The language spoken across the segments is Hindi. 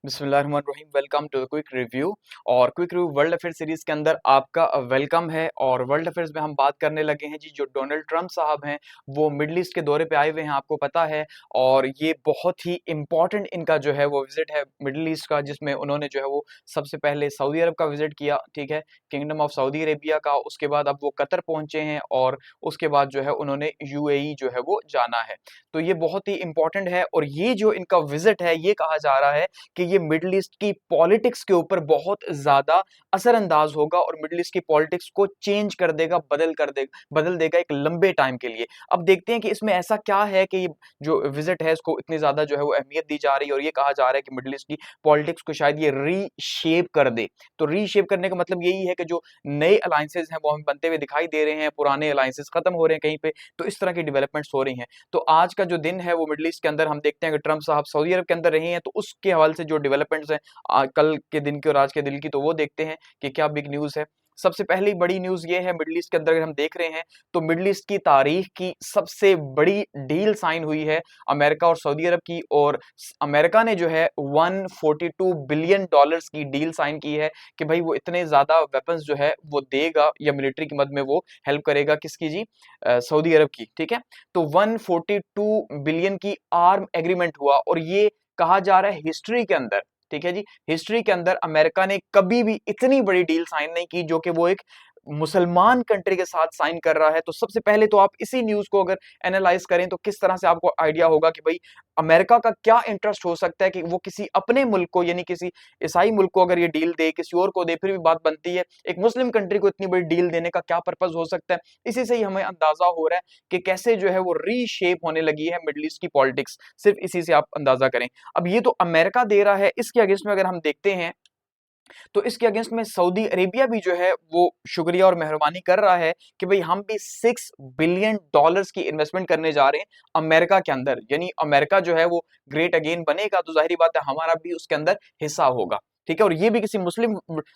बिस्मिल्लाहिर्रहमानिर्रहीम। Welcome to the quick review. और quick review world affair series के अंदर आपका वेलकम है। और वर्ल्ड अफेयर्स में हम बात करने लगे हैं जी, जो डोनाल्ड ट्रंप साहब हैं वो मिडल ईस्ट के दौरे पे आए हुए हैं, आपको पता है। और ये बहुत ही इंपॉर्टेंट इनका जो है वो विजिट है मिडल ईस्ट का, जिसमें उन्होंने जो है वो सबसे पहले सऊदी अरब का विजिट किया, ठीक है, किंगडम ऑफ सऊदी अरेबिया का। उसके बाद अब वो कतर पहुंचे हैं और उसके बाद जो है उन्होंने यूएई जो है वो जाना है। तो ये बहुत ही इंपॉर्टेंट है। और ये जो इनका विजिट है, ये कहा जा रहा है कि ये मिडल ईस्ट की पॉलिटिक्स के ऊपर बहुत ज्यादा असरअंदाज होगा और मिडल ईस्ट की पॉलिटिक्स को चेंज कर देगा, बदल देगा एक लंबे टाइम के लिए। अब देखते हैं कि इसमें ऐसा क्या है कि ये जो विजिट है इसको इतनी ज्यादा जो है वो अहमियत दी जा रही है। और ये कहा जा रहा है कि मिडल ईस्ट की पॉलिटिक्स को शायद ये रीशेप कर दे। तो रीशेप करने का मतलब यही है कि जो नए अलायंसेज हैं वो हमें बनते हुए दिखाई दे रहे हैं, पुराने अलायंसेज खत्म हो रहे हैं कहीं पे, तो इस तरह की डेवलपमेंट्स हो रही हैं। तो आज का जो दिन है वो मिडल ईस्ट के अंदर हम देखते हैं कि ट्रंप साहब सऊदी अरब के अंदर रहे हैं, तो उसके हवाले से जो डेवलपमेंट्स हैं कल के दिन की और आज के दिन की, तो वो देखते हैं कि क्या बिग न्यूज है। सबसे पहली बड़ी न्यूज ये है मिडल ईस्ट के अंदर, अगर हम देख रहे हैं तो मिडल ईस्ट की तारीख की सबसे बड़ी डील साइन हुई है अमेरिका और सऊदी अरब की। और अमेरिका ने जो है 142 बिलियन डॉलर्स की डील साइन की है कि भाई वो इतने ज्यादा वेपन्स जो है वो देगा या मिलिट्री की मदद में वो हेल्प करेगा, किसकी जी, सऊदी अरब की, ठीक है। तो 142 बिलियन की आर्म एग्रीमेंट हुआ। और ये कहा जा रहा है हिस्ट्री के अंदर, ठीक है जी, हिस्ट्री के अंदर अमेरिका ने कभी भी इतनी बड़ी डील साइन नहीं की, जो कि वो एक मुसलमान कंट्री के साथ साइन कर रहा है। तो सबसे पहले तो आप इसी न्यूज को अगर एनालाइज करें तो किस तरह से आपको आइडिया होगा कि भाई अमेरिका का क्या इंटरेस्ट हो सकता है कि वो किसी अपने मुल्क को, यानी किसी ईसाई मुल्क को अगर ये डील दे, किसी और को दे, फिर भी बात बनती है। एक मुस्लिम कंट्री को इतनी बड़ी डील देने का क्या पर्पज हो सकता है। इसी से ही हमें अंदाजा हो रहा है कि कैसे जो है वो रीशेप होने लगी है मिडल ईस्ट की पॉलिटिक्स। सिर्फ इसी से आप अंदाजा करें। अब ये तो अमेरिका दे रहा है, इसके अगेंस्ट में अगर हम देखते हैं तो इसके अगेंस्ट में सऊदी अरेबिया भी जो है वो शुक्रिया और मेहरबानी कर रहा है कि भाई हम भी 6 बिलियन डॉलर्स की इन्वेस्टमेंट करने जा रहे हैं अमेरिका के अंदर। यानी अमेरिका जो है वो ग्रेट अगेन बनेगा, तो जाहिर बात है हमारा भी उसके अंदर हिस्सा होगा, ठीक है। और ये भी किसी मुस्लिम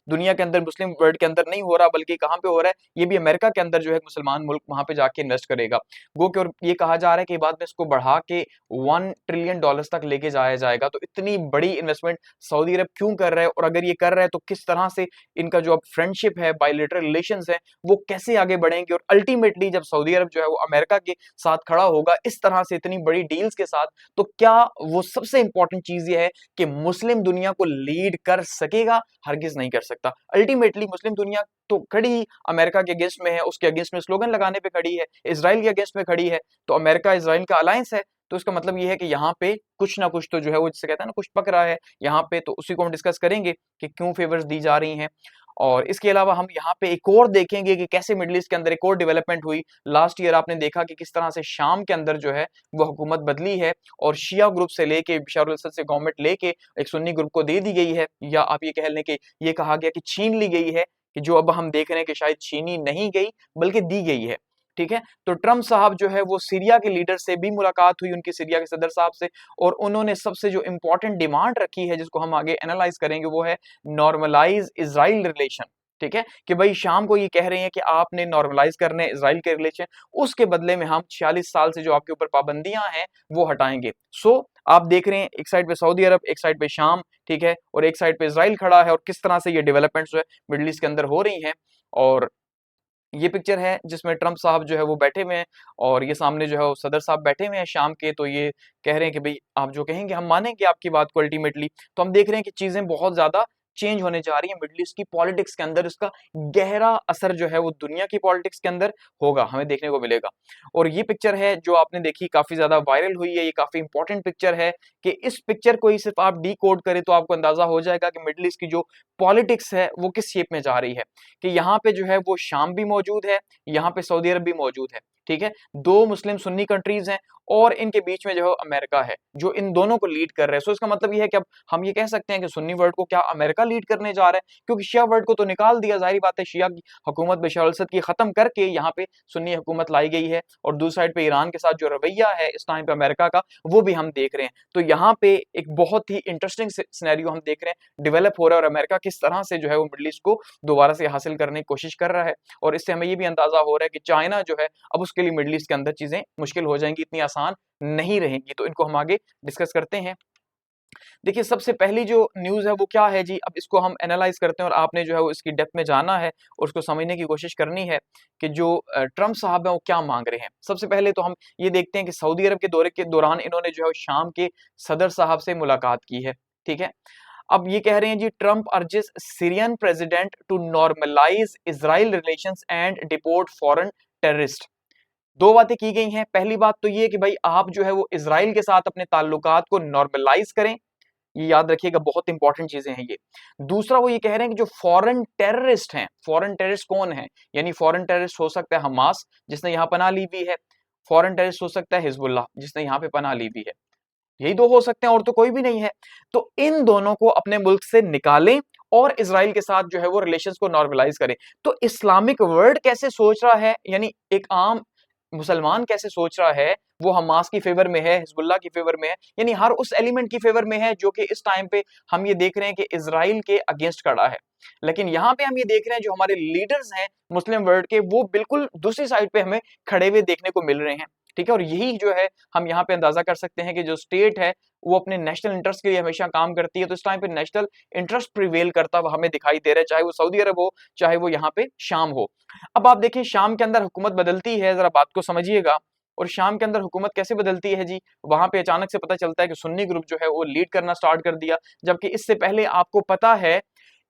दुनिया के अंदर, मुस्लिम वर्ल्ड के अंदर नहीं हो रहा, बल्कि कहां पे हो रहा है, ये भी अमेरिका के अंदर जो है मुसलमान मुल्क वहां पे जाके इन्वेस्ट करेगा गो के। और ये कहा जा रहा है कि बाद में इसको बढ़ा के 1 ट्रिलियन डॉलर्स तक लेके जाया जाएगा। तो इतनी बड़ी इन्वेस्टमेंट सऊदी अरब क्यों कर रहा है, और अगर ये कर रहा है तो किस तरह से इनका जो अब फ्रेंडशिप है, बायलैटरल रिलेशंस है, वो कैसे आगे बढ़ेंगे। और अल्टीमेटली जब सऊदी अरब जो है वो अमेरिका के साथ खड़ा होगा इस तरह से इतनी बड़ी डील्स के साथ, तो क्या वो सबसे इंपॉर्टेंट चीज ये है कि मुस्लिम दुनिया को लीड कर सकेगा? हरगिज नहीं कर सकता। अल्टीमेटली मुस्लिम दुनिया तो खड़ी अमेरिका के अगेंस्ट में है, उसके अगेंस्ट में स्लोगन लगाने पे खड़ी है, इसराइल के अगेंस्ट में खड़ी है। तो अमेरिका इसराइल का अलायंस है, तो इसका मतलब ये है कि यहाँ पे कुछ ना कुछ तो जो है वो, जिसे कहता है ना, कुछ पक रहा है यहाँ पे। तो उसी को हम डिस्कस करेंगे कि क्यों फेवर्स दी जा रही हैं। और इसके अलावा हम यहाँ पे एक और देखेंगे कि कैसे मिडिल ईस्ट के अंदर एक और डेवलपमेंट हुई। लास्ट ईयर आपने देखा कि किस तरह से शाम के अंदर जो है वो हुकूमत बदली है, और शिया ग्रुप से लेके बशर अल असद से गवर्नमेंट लेके एक सुन्नी ग्रुप को दे दी गई है, या आप ये कह लें कि ये कहा गया कि छीन ली गई है, कि जो अब हम देख रहे हैं कि शायद छीनी नहीं गई बल्कि दी गई है, ठीक है। तो ट्रंप साहब जो है वो सीरिया के लीडर से भी मुलाकात हुई, उनकी सीरिया के सदर साहब से। और उन्होंने सबसे जो इंपॉर्टेंट डिमांड रखी है, जिसको हम आगे एनालाइज करेंगे, वो है नॉर्मलाइज इजराइल रिलेशन, ठीक है। कि भाई शाम को ये कह रहे हैं कि आपने नॉर्मलाइज करने इसराइल के रिलेशन, उसके बदले में हम 46 साल से जो आपके ऊपर पाबंदियां हैं वो हटाएंगे। सो आप देख रहे हैं एक साइड पे सऊदी अरब, एक साइड पे शाम, ठीक है, और एक साइड पे इसराइल खड़ा है, और किस तरह से ये डेवलपमेंट्स जो है मिडिल ईस्ट के अंदर हो रही हैं। और ये पिक्चर है जिसमें ट्रंप साहब जो है वो बैठे हुए हैं, और ये सामने जो है वो सदर साहब बैठे हुए हैं शाम के। तो ये कह रहे हैं कि भाई आप जो कहेंगे हम मानेंगे आपकी बात को अल्टीमेटली। तो हम देख रहे हैं कि चीजें बहुत ज्यादा चेंज होने जा रही है मिडिल ईस्ट की पॉलिटिक्स के अंदर। इसका गहरा असर जो है वो दुनिया की पॉलिटिक्स के अंदर होगा, हमें देखने को मिलेगा। और ये पिक्चर है जो आपने देखी, काफी ज्यादा वायरल हुई है, ये काफी इंपॉर्टेंट पिक्चर है। कि इस पिक्चर को ही सिर्फ आप डी कोड करें तो आपको अंदाजा हो जाएगा कि मिडिल ईस्ट की जो पॉलिटिक्स है वो किस शेप में जा रही है। कि यहाँ पे जो है वो शाम भी मौजूद है, यहाँ पे सऊदी अरब भी मौजूद है, ठीक है। दो मुस्लिम सुन्नी कंट्रीज हैं, और इनके बीच में जो है अमेरिका है जो इन दोनों को लीड कर रहा है। सो इसका मतलब ये है कि अब हम ये कह सकते हैं कि सुन्नी वर्ल्ड को क्या अमेरिका लीड करने जा रहा है, क्योंकि शिया वर्ल्ड को तो निकाल दिया, जाहिर बात है शिया की हुकूमत बशर अल असद की खत्म करके यहाँ पे सुन्नी हुकूमत लाई गई है। और दूसरी साइड पे ईरान के साथ जो रवैया है इस टाइम पे अमेरिका का, वो भी हम देख रहे हैं। तो यहाँ पे एक बहुत ही इंटरेस्टिंग सिनेरियो हम देख रहे हैं डेवलप हो रहा है, और अमेरिका किस तरह से जो है वो मिडिल ईस्ट को दोबारा से हासिल करने की कोशिश कर रहा है। और इससे हमें ये भी अंदाजा हो रहा है कि चाइना जो है अब उसके लिए मिडिल ईस्ट के अंदर चीजें मुश्किल हो जाएंगी, इतनी आसान नहीं रहेंगी। तो इनको हम आगे डिस्कस करते हैं। देखिए सबसे पहली जो न्यूज़ है वो क्या है जी, अब इसको हम एनालाइज़ करते हैं और आपने जो है वो इसकी डेप्थ में जाना है और उसको समझने की कोशिश करनी है कि जो ट्रम्प साहब हैं वो क्या माँग रहे हैं। सबसे पहले तो हम ये देखते हैं कि सऊदी अरब के दौरे के दौरान इन्होंने जो है शाम के सदर साहब से मुलाकात की है, ठीक है? अब ये कह रहे हैं जी, Trump urges Syrian president to normalize Israel relations and deport foreign terrorist. 2 बातें की गई हैं। पहली बात तो ये कि भाई आप जो है वो इज़राइल के साथ अपने ताल्लुकात को नॉर्मलाइज़ करें। ये याद रखिएगा, बहुत इंपॉर्टेंट चीजें हैं ये। दूसरा वो ये कह रहे हैं कि जो फॉरेन टेररिस्ट हैं, फॉरेन टेररिस्ट कौन है, यानी फॉरेन टेररिस्ट हो सकता है हमास जिसने यहाँ पनाह ली हुई है, फॉरेन टेररिस्ट हो सकता है हिजबुल्लाह जिसने यहाँ पे पनाह ली हुई है, यही दो हो सकते हैं और तो कोई भी नहीं है। तो इन दोनों को अपने मुल्क से निकालें और इजराइल के साथ जो है वो रिलेशंस को नॉर्मलाइज करें। तो इस्लामिक वर्ल्ड कैसे सोच रहा है, यानी एक आम मुसलमान कैसे सोच रहा है, वो हमास की फेवर में है, हिजबुल्लाह की फेवर में है, यानी हर उस एलिमेंट की फेवर में है जो कि इस टाइम पे हम ये देख रहे हैं कि इजराइल के अगेंस्ट खड़ा है। लेकिन यहाँ पे हम ये देख रहे हैं जो हमारे लीडर्स हैं मुस्लिम वर्ल्ड के, वो बिल्कुल दूसरी साइड पे हमें खड़े हुए देखने को मिल रहे हैं, ठीक है। और यही जो है हम यहाँ पे अंदाजा कर सकते हैं कि जो स्टेट है वो अपने नेशनल इंटरेस्ट के लिए हमेशा काम करती है, तो इस टाइम पे नेशनल इंटरेस्ट प्रिवेल करता हुआ हमें दिखाई दे रहा है, चाहे वो सऊदी अरब हो, चाहे वो यहाँ पे शाम हो। अब आप देखिए शाम के अंदर हुकूमत बदलती है, जरा बात को समझिएगा। और शाम के अंदर हुकूमत कैसे बदलती है जी, वहां पे अचानक से पता चलता है कि सुन्नी ग्रुप जो है वो लीड करना स्टार्ट कर दिया, जबकि इससे पहले आपको पता है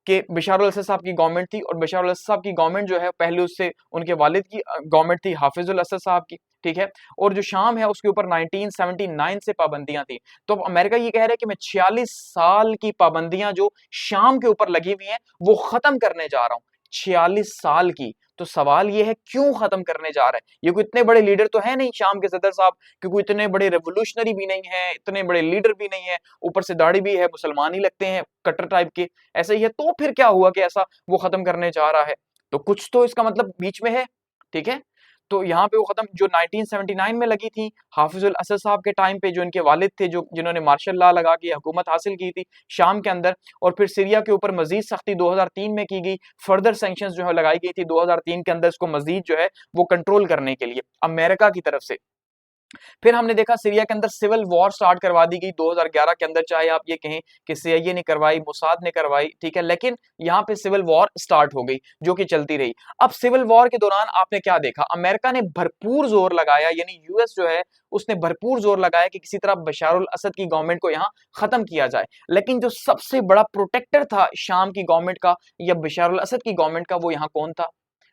कि बशर अल असद साहब की गवर्नमेंट थी और बशर अल असद साहब की गवर्नमेंट जो है पहले उससे उनके वालिद की गवर्नमेंट थी, हाफिजुल असद साहब की, ठीक है। और जो शाम है उसके ऊपर 1979 से पाबंदियां थी। तो अब अमेरिका ये कह रहा है कि मैं 46 साल की पाबंदियां जो शाम के ऊपर लगी हुई हैं वो खत्म करने जा रहा हूं, 46 साल की। तो सवाल ये है क्यों खत्म करने जा रहा है, ये कोई इतने बड़े लीडर तो है नहीं शाम के सदर साहब, क्योंकि इतने बड़े रेवोल्यूशनरी भी नहीं है, इतने बड़े लीडर भी नहीं है, ऊपर से दाढ़ी भी है, मुसलमान ही लगते हैं कट्टर टाइप के, ऐसे ही है। तो फिर क्या हुआ कि ऐसा वो खत्म करने जा रहा है, तो कुछ तो इसका मतलब बीच में है, ठीक है। तो यहाँ पे वो खत्म जो 1979 में लगी थी हाफिजुल असद साहब के टाइम पे, जो इनके वालिद थे, जो जिन्होंने मार्शल लॉ लगा के हुकूमत हासिल की थी शाम के अंदर, और फिर सीरिया के ऊपर मजीद सख्ती 2003 में की गई, फर्दर सैंक्शंस जो है लगाई गई थी 2003 के अंदर इसको मजीद जो है वो कंट्रोल करने के लिए अमेरिका की तरफ से। फिर हमने देखा सीरिया के अंदर सिविल वॉर स्टार्ट करवा दी गई 2011 के अंदर, चाहे आप ये कहें कि सीआईए ने करवाई, मोसाद ने करवाई, ठीक है, लेकिन यहाँ पे सिविल वॉर स्टार्ट हो गई जो कि चलती रही। अब सिविल वॉर के दौरान आपने क्या देखा, अमेरिका ने भरपूर जोर लगाया, यानी यूएस जो है उसने भरपूर जोर लगाया कि किसी तरह बशर अल असद की गवर्नमेंट को यहाँ खत्म किया जाए। लेकिन जो सबसे बड़ा प्रोटेक्टर था शाम की गवर्नमेंट का या बशर अल असद की गवर्नमेंट का, वो यहाँ कौन था,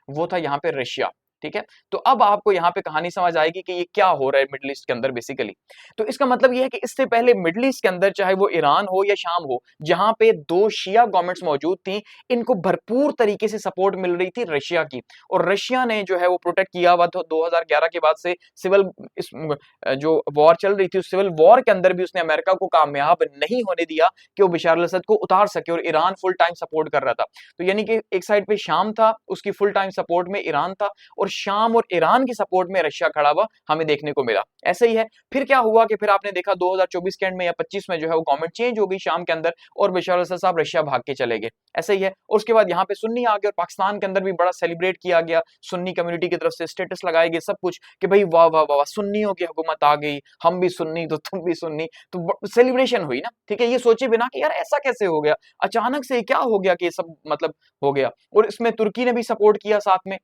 वो था यहाँ पे रशिया, ठीक है। तो अब आपको यहाँ पे कहानी समझ आएगी कि ये क्या हो रहा है मिडिल ईस्ट के अंदर बेसिकली। तो इसका मतलब ये है कि इससे पहले मिडिल ईस्ट के अंदर, चाहे वो ईरान हो या शाम हो, जहां पे दो शिया गवर्नमेंट्स मौजूद थी, इनको भरपूर तरीके से सपोर्ट मिल रही थी रशिया की, और रशिया ने जो है वो प्रोटेक्ट किया हुआ था 2011 के बाद से सिविल इस जो वॉर चल रही थी, उस सिविल वॉर के अंदर भी उसने अमेरिका को कामयाब नहीं होने दिया कि वो बशर अल असद को उतार सके, और ईरान फुल टाइम सपोर्ट कर रहा था। तो यानी कि एक साइड पे शाम था, उसकी फुल टाइम सपोर्ट में ईरान था, और शाम और ईरान की सपोर्ट में रशिया खड़ा हुआ हमें देखने को मिला। ऐसे ही है। फिर क्या हुआ कि फिर आपने देखा 2024 के एंड में या 25 में जो है वो गवर्नमेंट चेंज हो गई शाम के अंदर, और बशर अल असद साहब रशिया भाग के चले गए। ऐसे ही है। और उसके बाद यहाँ पे सुन्नी आ गए, और पाकिस्तान के अंदर भी बड़ा सेलिब्रेट किया गया, सुन्नी कम्युनिटी की तरफ से स्टेटस लगाए गए, सब कुछ कि भाई वाह वाह वाह, सुन्नियों की हुकूमत आ गई, हम भी सुन्नी तो तुम भी सुन्नी, तो सेलिब्रेशन हुई ना, ठीक है। ये सोचे बिना कि यार ऐसा कैसे हो गया, अचानक से क्या हो गया कि ये सब मतलब हो गया, और इसमें तुर्की ने भी सपोर्ट किया साथ में।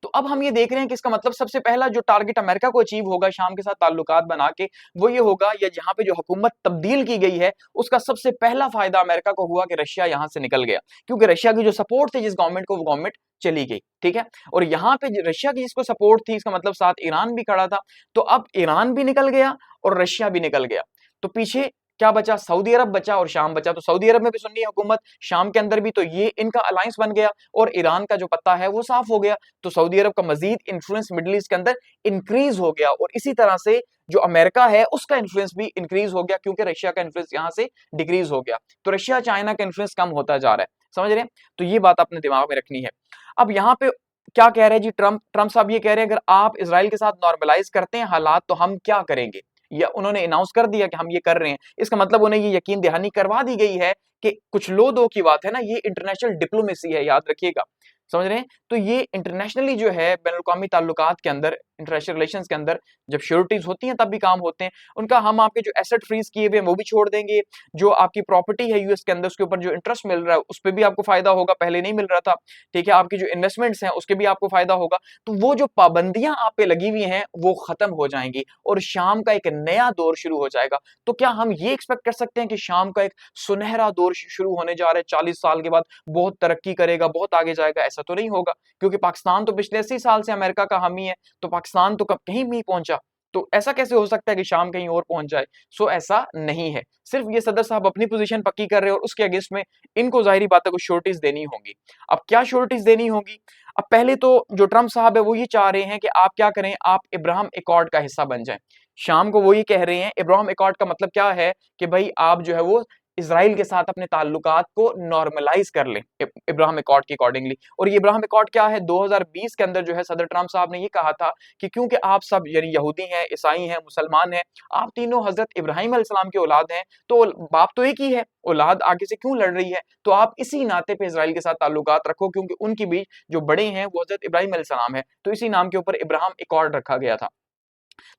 तो अब हम ये देख रहे हैं कि इसका मतलब सबसे पहला जो टारगेट अमेरिका को अचीव होगा शाम के साथ ताल्लुकात बना के, वो ये होगा, या जहां पे जो हुकूमत तब्दील की गई है उसका सबसे पहला फायदा अमेरिका को हुआ कि रशिया यहां से निकल गया, क्योंकि रशिया की जो सपोर्ट थी जिस गवर्नमेंट को, वो गवर्नमेंट चली गई, ठीक है। और यहाँ पे रशिया की जिसको सपोर्ट थी, इसका मतलब साथ ईरान भी खड़ा था, तो अब ईरान भी निकल गया और रशिया भी निकल गया, तो पीछे क्या बचा, सऊदी अरब बचा और शाम बचा। तो सऊदी अरब में भी सुन्नी हुकूमत, शाम के अंदर भी, तो ये इनका अलायंस बन गया, और ईरान का जो पत्ता है वो साफ हो गया, तो सऊदी अरब का मजीद इन्फ्लुएंस मिडिल ईस्ट के अंदर इंक्रीज हो गया, और इसी तरह से जो अमेरिका है उसका इन्फ्लुएंस भी इंक्रीज हो गया, क्योंकि रशिया का इन्फ्लुएंस यहां से डिक्रीज हो गया, तो रशिया चाइना का इन्फ्लुएंस कम होता जा रहा है, समझ रहे हैं। तो ये बात अपने दिमाग में रखनी है। अब यहाँ पे क्या कह रहे हैं जी ट्रंप साहब, ये कह रहे हैं अगर आप इसराइल के साथ नॉर्मलाइज करते हैं हालात तो हम क्या करेंगे, या उन्होंने अनाउंस कर दिया कि हम ये कर रहे हैं। इसका मतलब उन्हें ये यकीन दहानी करवा दी गई है कि कुछ लो दो की बात है ना, ये इंटरनेशनल डिप्लोमेसी है, याद रखिएगा। समझ रहे हैं? तो ये इंटरनेशनली जो है बैनुल-अक़वामी ताल्लुकात के अंदर, इंटरनेशनल रिलेशंस के अंदर जब श्योरिटीज़ होती हैं तब भी काम होते हैं। उनका हम आपके जो एसेट फ्रीज़ किए हुए हैं वो भी छोड़ देंगे, जो आपकी प्रॉपर्टी है यूएस के अंदर उसके ऊपर जो इंटरेस्ट मिल रहा है उस पे भी आपको फ़ायदा होगा, पहले नहीं मिल रहा था, ठीक है? आपकी जो इन्वेस्टमेंट्स हैं उसके भी आपको फ़ायदा होगा। तो वो जो पाबंदियाँ आप पे लगी हुई हैं वो ख़त्म हो जाएँगी और शाम का एक नया दौर शुरू हो जाएगा। तो क्या हम ये एक्सपेक्ट कर सकते हैं कि शाम का एक सुनहरा दौर शुरू होने जा रहा है 40 साल के बाद, बहुत तरक्की करेगा, बहुत आगे जाएगा? ऐसा तो नहीं होगा, क्योंकि पाकिस्तान तो पिछले 80 साल से अमेरिका का हामी है, तो पाकिस्तान तो कहीं नहीं पहुंचा। तो ऐसा कैसे हो सकता है कि शाम कहीं और पहुंच जाए? सो ऐसा नहीं है। सिर्फ ये सदर साहब अपनी पोजीशन पक्की कर रहे हैं और उसके अगेंस्ट में इनको ज़ाहिरी बात है कुछ श्योरिटीज़ देनी होंगी। अब क्या श्योरिटीज़ देनी होगी? अब पहले तो जो ट्रम्प साहब है वो ये चाह रहे हैं कि आप क्या करें, आप इब्राहिम अकॉर्ड का हिस्सा बन जाएं। शाम को वो ये कह रहे हैं, इब्राहिम अकॉर्ड का मतलब क्या है कि भाई आप जो है वो इज़राइल के साथ अपने ताल्लुकात को नॉर्मलाइज़ कर लें इब्राहिम अकॉर्ड के अकॉर्डिंगली। और ये इब्राहिम अकॉर्ड क्या है? 2020 के अंदर जो है सदर ट्रम्प साहब ने ये कहा था कि क्योंकि आप सब यानी यहूदी हैं, ईसाई हैं, मुसलमान हैं, आप तीनों हज़रत इब्राहिम अलैहिस्सलाम की औलाद हैं, तो बाप तो एक ही है, औलाद आगे से क्यों लड़ रही है? तो आप इसी नाते पे इज़राइल के साथ ताल्लुकात रखो, क्योंकि उनके बीच जो बड़े हैं वो हज़रत इब्राहिम अलैहिस्सलाम है। तो इसी नाम के ऊपर इब्राहिम अकॉर्ड रखा गया था।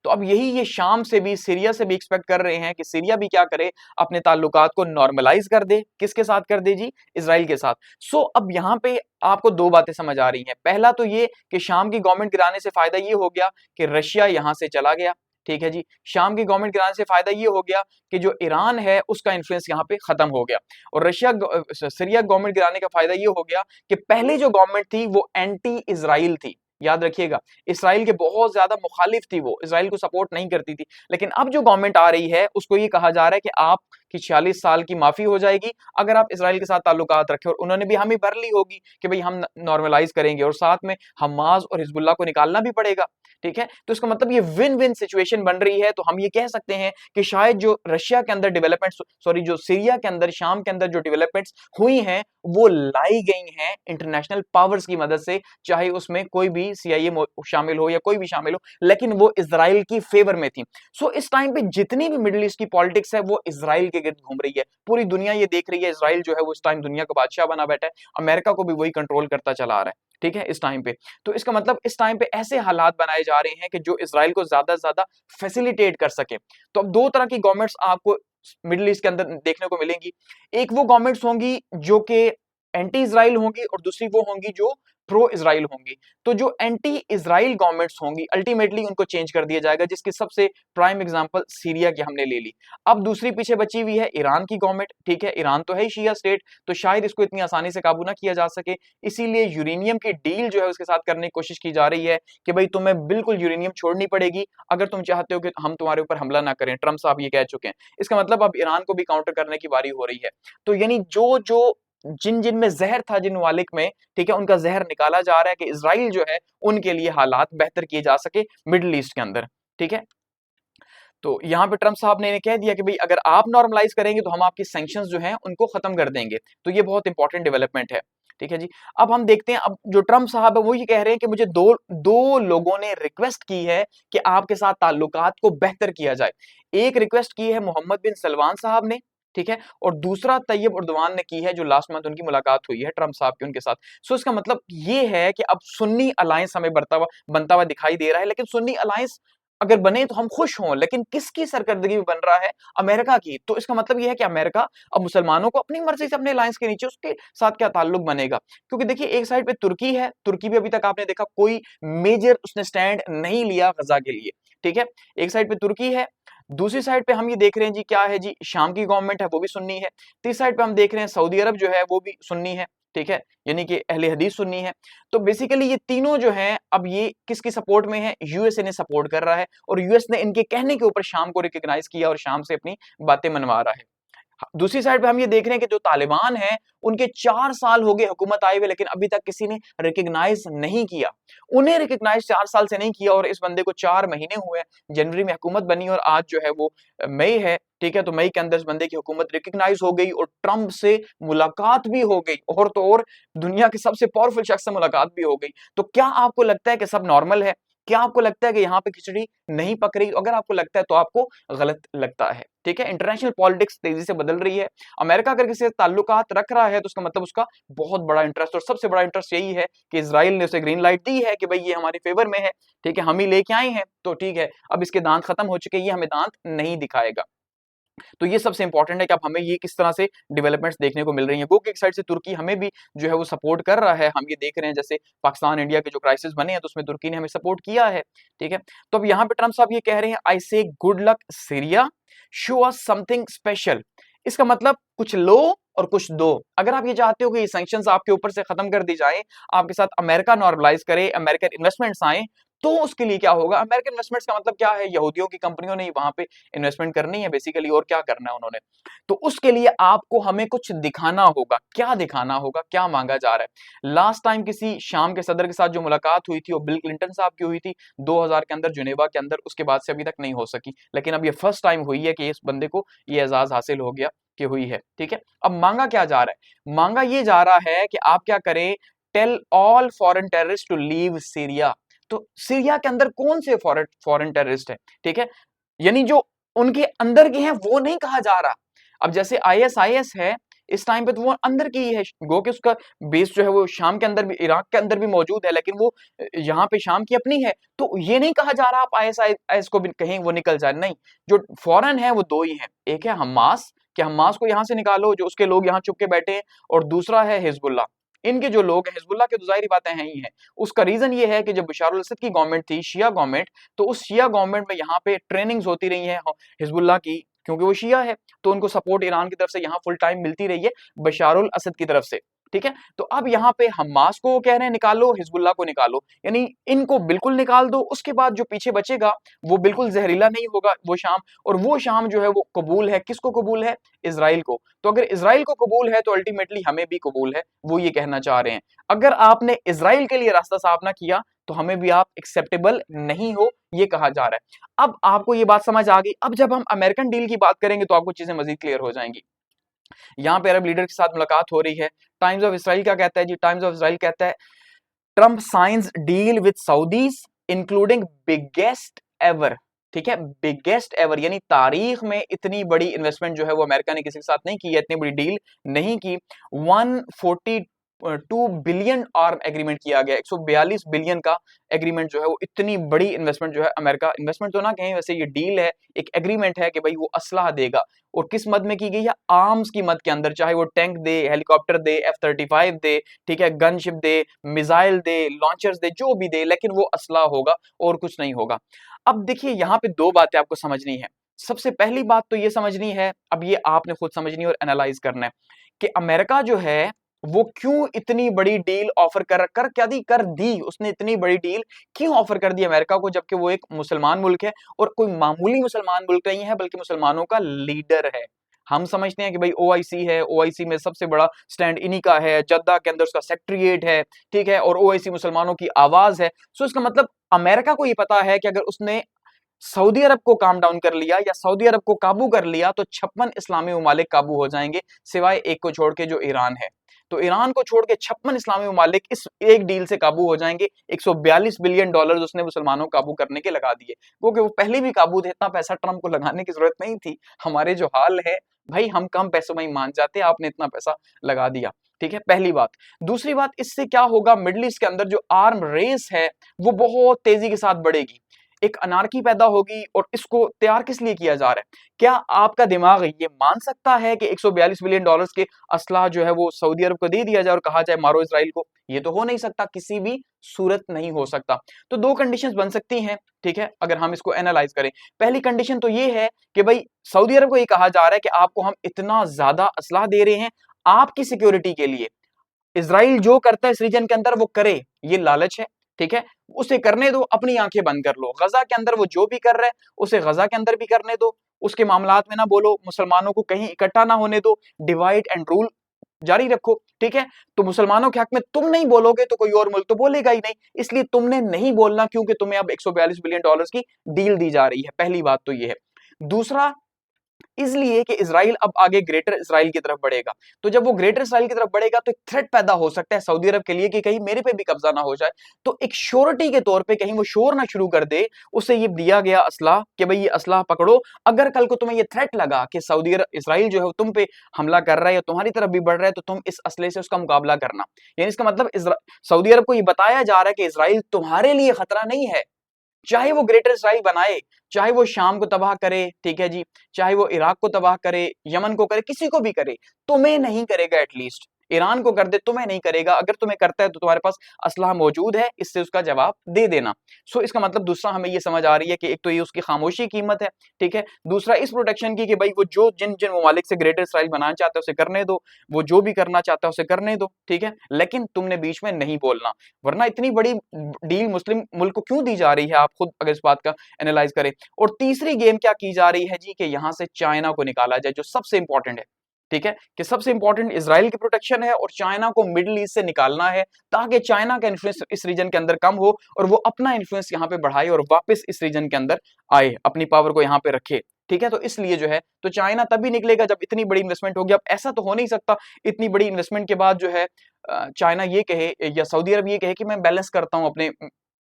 तो अब यही ये शाम से भी, सीरिया से भी एक्सपेक्ट कर रहे हैं कि सीरिया भी क्या करे, अपने ताल्लुकात को नॉर्मलाइज़ कर दे। किसके साथ कर दे जी? इज़राइल के साथ। सो अब यहाँ पे आपको 2 बातें समझ आ रही हैं। पहला तो ये कि शाम की गवर्नमेंट गिराने से फ़ायदा ये हो गया कि रशिया यहाँ से चला गया, ठीक है जी। शाम की गवर्नमेंट गिराने से फ़ायदा ये हो गया कि जो ईरान है उसका इन्फ्लुएंस यहाँ पे खत्म हो गया। और सीरिया गवर्नमेंट गिराने का फ़ायदा ये हो गया कि पहले जो गवर्नमेंट थी वो एंटी इज़राइल थी। याद रखिएगा, इसराइल के बहुत ज़्यादा मुखालिफ थी वो, इसराइल को सपोर्ट नहीं करती थी। लेकिन अब जो गवर्नमेंट आ रही है, उसको ये कहा जा रहा है कि आपकी 46 साल की माफ़ी हो जाएगी, अगर आप इसराइल के साथ ताल्लुकात रखें। और उन्होंने भी हामी भर ली होगी कि भई हम नॉर्मलाइज़ करेंगे और साथ में हमास और हिजबुल्लाह को निकालना भी पड़ेगा, ठीक है? तो इसका मतलब ये विन-विन सिचुएशन बन रही है। तो हम ये कह सकते हैं कि शायद जो रशिया के अंदर डेवलपमेंट्स सॉरी जो सीरिया के अंदर, शाम के अंदर जो डेवलपमेंट्स हुई हैं, वो लाई गई हैं इंटरनेशनल पावर्स की मदद से, चाहे उसमें कोई भी सीआईए शामिल हो या कोई भी शामिल हो, लेकिन वो इज़राइल की फेवर में थी। सो इस टाइम पे जितनी भी मिडल ईस्ट की पॉलिटिक्स है वो इज़राइल के गिर्द घूम रही है। पूरी दुनिया ये देख रही है, इज़राइल जो है वो इस टाइम दुनिया का बादशाह बना बैठा है, अमेरिका को भी वही कंट्रोल करता चला आ रहा है, ठीक है? इस टाइम पे। तो इसका मतलब इस टाइम पे ऐसे हालात बनाए जा रहे हैं कि जो इज़राइल को ज़्यादा से ज़्यादा फैसिलिटेट कर सके। तो अब 2 तरह की गवर्नमेंट्स आपको मिडल ईस्ट के अंदर देखने को मिलेंगी। एक वो गवर्नमेंट्स होंगी जो कि एंटी इज़राइल होंगी और दूसरी वो होंगी जो प्रो इज़राइल होंगी। तो जो एंटी इज़राइल गवर्नमेंट्स होंगी, अल्टीमेटली उनको चेंज कर दिया जाएगा, जिसकी सबसे प्राइम एग्जांपल सीरिया की हमने ले ली। अब दूसरी पीछे बची हुई है ईरान की गवर्नमेंट, ठीक है? ईरान तो है ही शिया स्टेट, तो शायद इसको इतनी आसानी से काबू ना किया जा सके। इसीलिए यूरेनियम की डील जो है उसके साथ करने की कोशिश की जा रही है कि भई तुम्हें बिल्कुल यूरेनियम छोड़नी पड़ेगी, अगर तुम चाहते हो कि हम तुम्हारे ऊपर हमला ना करें। ट्रम्प साहब ये कह चुके हैं। इसका मतलब अब ईरान को भी काउंटर करने की बारी हो रही है। तो यानी जो जिन-जिन में ज़हर था, जिन ममालिक में, ठीक है, उनका ज़हर निकाला जा रहा है कि इज़राइल जो है, उनके लिए हालात बेहतर किए जा सके मिडल ईस्ट के अंदर, ठीक है? तो यहाँ पे ट्रम्प साहब ने कह दिया कि भई अगर आप नॉर्मलाइज़ करेंगे तो हम आपकी सैंक्शंस जो हैं उनको खत्म कर देंगे। तो ये बहुत इंपॉर्टेंट डेवलपमेंट है। ठीक है जी। अब हम देखते हैं, अब जो ट्रम्प साहब है वो ये कह रहे हैं कि मुझे दो लोगों ने रिक्वेस्ट की है कि आपके साथ ताल्लुकात को बेहतर किया जाए। एक रिक्वेस्ट की है मोहम्मद बिन सलमान साहब ने, ठीक है? और दूसरा तैयब उर्दवान ने की है, जो लास्ट मंथ उनकी मुलाकात हुई है ट्रम्प साहब की उनके साथ। सो इसका मतलब ये है कि अब सुन्नी अलायंस हमें बनता हुआ दिखाई दे रहा है, लेकिन सुन्नी अलायंस अगर बने तो हम खुश हों, लेकिन किसकी सरकर्दगी में बन रहा है? अमेरिका की। तो इसका मतलब ये है कि अमेरिका अब मुसलमानों को अपनी मर्ज़ी से अपने अलायंस के नीचे उसके साथ क्या ताल्लुक बनेगा? क्योंकि देखिए एक साइड पे तुर्की है, तुर्की भी अभी तक आपने देखा कोई मेजर उसने स्टैंड नहीं लिया गज़ा के लिए, ठीक है? एक साइड पे तुर्की है, दूसरी साइड पे हम ये देख रहे हैं जी क्या है जी, शाम की गवर्नमेंट है वो भी सुन्नी है, तीसरी साइड पे हम देख रहे हैं सऊदी अरब जो है वो भी सुन्नी है, ठीक है? यानी कि अहले हदीस सुन्नी है। तो बेसिकली ये तीनों जो हैं अब ये किसकी सपोर्ट में है? यूएस इन्हें सपोर्ट कर रहा है और यूएस ने इनके कहने के ऊपर शाम को रिकॉग्नाइज़ किया और शाम से अपनी बातें मनवा रहा है। दूसरी साइड पे हम ये देख रहे हैं कि जो तालिबान हैं, उनके 4 साल हो गए हुकूमत आए हुए, लेकिन अभी तक किसी ने रिकॉग्नाइज़ नहीं किया। उन्हें रिकॉग्नाइज़ 4 साल से नहीं किया और इस बंदे को 4 महीने हुए हैं। जनवरी में हुकूमत बनी और आज जो है वो मई है, ठीक है? तो मई के अंदर इस बंदे की हुकूमत रिकॉग्नाइज़ हो गई और ट्रम्प से मुलाकात भी हो गई, और तो और दुनिया के सबसे पावरफुल शख्स से मुलाकात भी हो गई। तो क्या आपको लगता है कि सब नॉर्मल है? क्या आपको लगता है कि यहाँ पे खिचड़ी नहीं पक रही? अगर आपको लगता है तो आपको गलत लगता है, ठीक है। इंटरनेशनल पॉलिटिक्स तेजी से बदल रही है। अमेरिका अगर किसी से ताल्लुकात रख रहा है तो उसका मतलब उसका बहुत बड़ा इंटरेस्ट, और सबसे बड़ा इंटरेस्ट यही है कि इजराइल ने उसे ग्रीन लाइट दी है कि भाई ये हमारे फेवर में है, ठीक है, हम ही लेके आए हैं, तो ठीक है, अब इसके दांत खत्म हो चुके हैं, ये हमें दांत नहीं दिखाएगा। तो ये सबसे इंपॉर्टेंट है कि अब हमें ये किस तरह से डेवलपमेंट्स देखने को मिल रही हैं। गो कि एक साइड से तुर्की हमें भी जो है वो सपोर्ट कर रहा है, हम ये देख रहे हैं जैसे पाकिस्तान इंडिया के जो क्राइसिस बने हैं तो उसमें तुर्की ने हमें सपोर्ट किया है, ठीक है। तो अब यहाँ पे ट्रम्प साहब ये कह रहे हैं, आई से good luck Syria, show us something special. इसका मतलब कुछ लो और कुछ दो। अगर आप ये चाहते हो कि ये सैंक्शंस आपके ऊपर से खत्म कर दी जाए, आपके साथ अमेरिका नॉर्मलाइज करे, अमेरिकन इन्वेस्टमेंट्स आए, तो उसके लिए क्या होगा? अमेरिकन इन्वेस्टमेंट्स का मतलब क्या है? यहूदियों की कंपनियों ने वहां पे इन्वेस्टमेंट करनी है बेसिकली, और क्या करना है उन्होंने। तो उसके लिए आपको हमें कुछ दिखाना होगा। क्या दिखाना होगा? क्या मांगा जा रहा है? लास्ट टाइम किसी शाम के सदर के साथ जो मुलाकात हुई थी वो बिल क्लिंटन साहब की हुई थी 2000 के अंदर जुनेवा के अंदर, उसके बाद से अभी तक नहीं हो सकी, लेकिन अब ये फर्स्ट टाइम हुई है कि इस बंदे को ये एजाज हासिल हो गया कि हुई है, ठीक है। अब मांगा क्या जा रहा है? मांगा ये जा रहा है कि आप क्या करें, tell all foreign terrorist to leave Syria. तो सीरिया के अंदर कौन से फॉरेन टेररिस्ट है, ठीक है, यानी जो उनके अंदर के हैं वो नहीं कहा जा रहा। अब जैसे आईएसआईएस है इस टाइम पे, तो वो अंदर की है, गो कि उसका बेस जो है वो शाम के अंदर भी, इराक के अंदर भी मौजूद है, लेकिन वो यहाँ पे शाम की अपनी है। तो ये नहीं कहा जा रहा आप आईएसआईएस को भी कहीं वो निकल जाए, नहीं। जो फॉरेन है वो दो ही है, एक है हमास, कि हमास को यहाँ से निकालो जो उसके लोग यहाँ चुप के बैठे हैं, और दूसरा है हिजबुल्लाह। इनके जो लोग हैं हिजबुल्लाह के तो जाहिर बातें हैं ही हैं। उसका रीजन ये है कि जब बशार अल असद की गवर्नमेंट थी, शिया गवर्नमेंट, तो उस शिया गवर्नमेंट में यहाँ पे ट्रेनिंग्स होती रही हैं हिजबुल्लाह की, क्योंकि वो शिया है, तो उनको सपोर्ट ईरान की तरफ से यहाँ फुल टाइम मिलती रही है बशार अल असद की तरफ से, ठीक है। तो अब यहाँ पे हमास को कह रहे हैं निकालो, हिजबुल्लाह को निकालो, यानी इनको बिल्कुल निकाल दो। उसके बाद जो पीछे बचेगा वो बिल्कुल जहरीला नहीं होगा वो शाम, और वो शाम जो है वो कबूल है, किसको कबूल है? इजराइल को। तो अगर इजराइल को कबूल है तो अल्टीमेटली हमें भी कबूल है, वो ये कहना चाह रहे हैं। अगर आपने इजराइल के लिए रास्ता साफ ना किया तो हमें भी आप एक्सेप्टेबल नहीं हो, ये कहा जा रहा है। अब आपको ये बात समझ आ गई। अब जब हम अमेरिकन डील की बात करेंगे तो आपको चीजें मजीद क्लियर हो जाएंगी। यहाँ पे अरब लीडर के साथ मुलाकात हो रही है। टाइम्स ऑफ इसराइल क्या कहता है जी? टाइम्स ऑफ इसराइल कहता है, Trump science deal with Saudis including biggest ever, ठीक है, बिगेस्ट एवर, यानी तारीख में इतनी बड़ी इन्वेस्टमेंट जो है वो अमेरिका ने किसी के साथ नहीं की है, इतनी बड़ी डील नहीं की। 142 बिलियन आर्म एग्रीमेंट किया गया, 142 बिलियन का एग्रीमेंट जो है वो, इतनी बड़ी इन्वेस्टमेंट जो है अमेरिका, इन्वेस्टमेंट तो ना कहें वैसे, ये डील है, एक एग्रीमेंट है कि भाई वो असलाह देगा। और किस मद में की गई है? आर्म्स की मद के अंदर, चाहे वो टैंक दे, हेलीकॉप्टर दे, F-35 दे, ठीक है, गनशिप दे, मिसाइल दे, लॉन्चर्स दे, जो भी दे, लेकिन वो असला होगा और कुछ नहीं होगा। अब देखिए यहाँ पे दो बातें आपको समझनी है। सबसे पहली बात तो ये समझनी है, अब ये आपने खुद समझनी है और एनालाइज करना है कि अमेरिका जो है वो क्यों इतनी बड़ी डील ऑफर कर दी, उसने इतनी बड़ी डील क्यों ऑफर कर दी अमेरिका को, जबकि वो एक मुसलमान मुल्क है, और कोई मामूली मुसलमान मुल्क नहीं है बल्कि मुसलमानों का लीडर है। हम समझते हैं कि भाई ओआईसी है, ओआईसी में सबसे बड़ा स्टैंड इन्हीं का है, जद्दा के अंदर उसका सेक्रेटरीट है, ठीक है, और ओआईसी मुसलमानों की आवाज है। सो इसका मतलब अमेरिका को ये पता है कि अगर उसने सऊदी अरब को काम डाउन कर लिया या सऊदी अरब को काबू कर लिया तो 56 इस्लामी ममालिक काबू हो जाएंगे, सिवाय एक को छोड़ के जो ईरान है। तो ईरान को छोड़ के 56 इस्लामी ममालिक इस एक डील से काबू हो जाएंगे। 142 बिलियन डॉलर उसने मुसलमानों को काबू करने के लगा दिए, क्योंकि वो पहले भी काबू थे, इतना पैसा ट्रंप को लगाने की जरूरत नहीं थी। हमारे जो हाल है भाई, हम कम पैसों में ही मान जाते, आपने इतना पैसा लगा दिया, ठीक है, पहली बात। दूसरी बात, इससे क्या होगा, मिडिल ईस्ट के अंदर जो आर्म रेस है वो बहुत तेजी के साथ बढ़ेगी, एक अनार्की पैदा होगी। और इसको तैयार किस लिए किया जा रहा है? क्या आपका दिमाग ये मान सकता है कि 142 बिलियन डॉलर्स के असलाह जो है वो सऊदी अरब को दे दिया जाए और कहा जाए मारो इजराइल को? ये तो हो नहीं सकता, किसी भी सूरत नहीं हो सकता। तो दो कंडीशंस बन सकती हैं, ठीक है, अगर हम इसको एनालाइज करें। पहली कंडीशन तो ये है कि भाई सऊदी अरब को ये कहा जा रहा है कि आपको हम इतना ज्यादा असलाह दे रहे हैं आपकी सिक्योरिटी के लिए, इजराइल जो करता है इस रीजन के अंदर वो करे, ये लालच है, ठीक है, उसे करने दो, अपनी आंखें बंद कर लो। गजा के अंदर वो जो भी कर रहा है उसे गजा के अंदर भी करने दो, उसके मामलात में ना बोलो, मुसलमानों को कहीं इकट्ठा ना होने दो, डिवाइड एंड रूल जारी रखो, ठीक है। तो मुसलमानों के हक में तुम नहीं बोलोगे तो कोई और मुल्क तो बोलेगा ही नहीं, इसलिए तुमने नहीं बोलना, क्योंकि तुम्हें अब 142 बिलियन डॉलर्स की डील दी जा रही है। पहली बात तो ये है। दूसरा, इसलिए कि इजराइल अब आगे ग्रेटर इजराइल की तरफ बढ़ेगा। तो जब वो ग्रेटर इजराइल की तरफ बढ़ेगा तो एक थ्रेट पैदा हो सकता है सऊदी अरब के लिए कि कहीं मेरे पे भी कब्जा ना हो जाए। तो एक श्योरिटी के तौर पे कहीं वो शोर ना शुरू कर दे, उसे ये दिया गया असलाह कि भाई ये असलाह पकड़ो, अगर कल को तुम्हें ये थ्रेट लगा कि सऊदी अरब इजराइल जो है तुम पे हमला कर रहा है या तुम्हारी तरफ भी बढ़ रहा है, तो तुम इस असले से उसका मुकाबला करना। यानी इसका मतलब सऊदी अरब को ये बताया जा रहा है कि इजराइल तुम्हारे लिए खतरा नहीं है, चाहे वो ग्रेटर इजराइल बनाए, चाहे वो शाम को तबाह करे, ठीक है जी, चाहे वो इराक को तबाह करे, यमन को करे, किसी को भी करे, तुम्हें नहीं करेगा। एटलीस्ट ईरान को कर दे, तुम्हें नहीं करेगा। अगर तुम्हें करता है तो तुम्हारे पास असलहा मौजूद है, इससे उसका जवाब दे देना। सो इसका मतलब दूसरा हमें ये समझ आ रही है कि एक तो ये उसकी खामोशी की कीमत है, ठीक है। दूसरा इस प्रोटेक्शन की कि भाई वो जो जिन जिन ममालिक से ग्रेटर इजराइल बनाना चाहता है उसे करने दो, वो जो भी करना चाहता है उसे करने दो, ठीक है, लेकिन तुमने बीच में नहीं बोलना। वरना इतनी बड़ी डील मुस्लिम मुल्क को क्यों दी जा रही है, आप खुद अगर इस बात का एनालाइज करें। और तीसरी गेम क्या की जा रही है जी, कि यहां से चाइना को निकाला जाए, जो सबसे इंपॉर्टेंट है, ठीक है, कि सबसे इंपॉर्टेंट इजराइल की प्रोटेक्शन है और चाइना को मिडिल ईस्ट से निकालना है, ताकि चाइना का इन्फ्लुएंस इस रीजन के अंदर कम हो और वो अपना इन्फ्लुएंस यहां पे बढ़ाए और वापस इस रीजन के अंदर आए, अपनी पावर को यहां पे रखे, ठीक है। तो इसलिए जो है तो चाइना तभी निकलेगा जब इतनी बड़ी इन्वेस्टमेंट होगी। अब ऐसा तो हो नहीं सकता इतनी बड़ी इन्वेस्टमेंट के बाद जो है चाइना ये कहे या सऊदी अरब ये कहे कि मैं बैलेंस करता हूं अपने